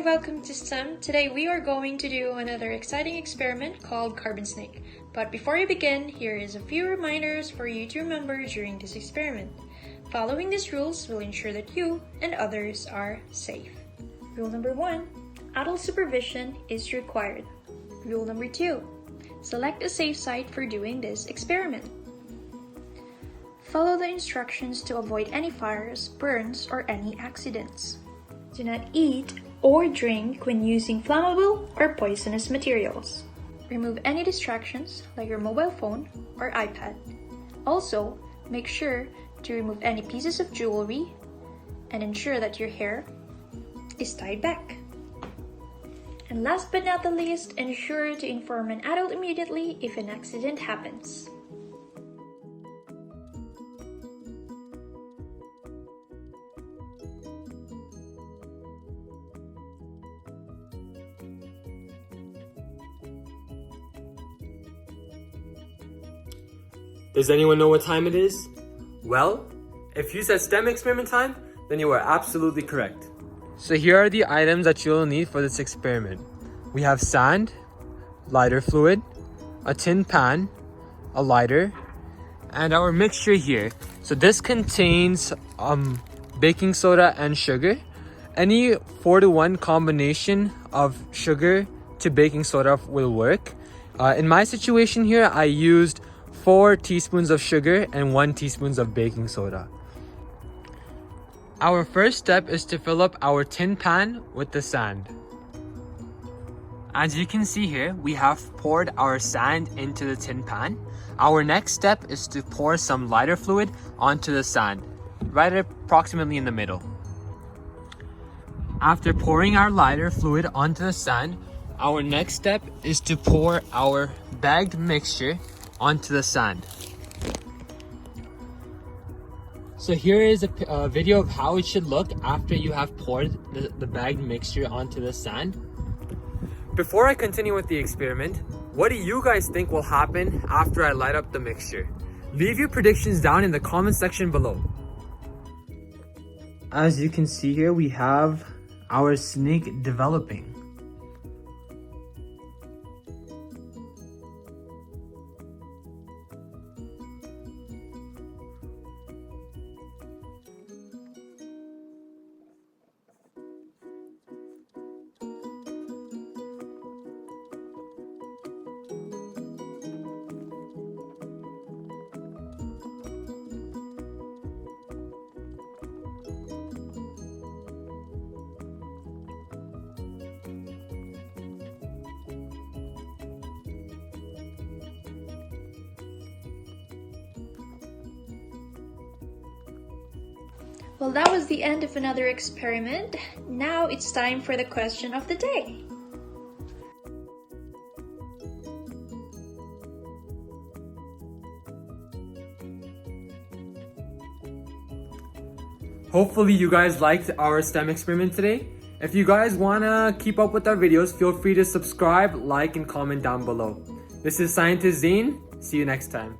welcome to STEM. Today we are going to do another exciting experiment called Carbon Snake. But before we begin, here is a few reminders for you to remember during this experiment. Following these rules will ensure that you and others are safe. Rule number 1, adult supervision is required. Rule number 2, select a safe site for doing this experiment. Follow the instructions to avoid any fires, burns, or any accidents. Do not eat or drink when using flammable or poisonous materials. Remove any distractions like your mobile phone or iPad. Also, make sure to remove any pieces of jewelry and ensure that your hair is tied back. And last but not the least, ensure to inform an adult immediately if an accident happens. Does anyone know what time it is? Well, if you said STEM experiment time, then you are absolutely correct. So here are the items that you'll need for this experiment. We have sand, lighter fluid, a tin pan, a lighter, and our mixture here. So this contains baking soda and sugar. Any 4-to-1 combination of sugar to baking soda will work. In my situation here, I used 4 teaspoons of sugar and 1 teaspoon of baking soda. Our first step is to fill up our tin pan with the sand. As you can see here, we have poured our sand into the tin pan. Our next step is to pour some lighter fluid onto the sand, right approximately in the middle. After pouring our lighter fluid onto the sand, our next step is to pour our bagged mixture onto the sand. So here is a video of how it should look after you have poured the bagged mixture onto the sand. Before I continue with the experiment, what do you guys think will happen after I light up the mixture? Leave your predictions down in the comment section below. As you can see here, we have our snake developing. Well, that was the end of another experiment. Now it's time for the question of the day. Hopefully you guys liked our STEM experiment today. If you guys want to keep up with our videos, feel free to subscribe, like, and comment down below. This is Scientist Zain. See you next time.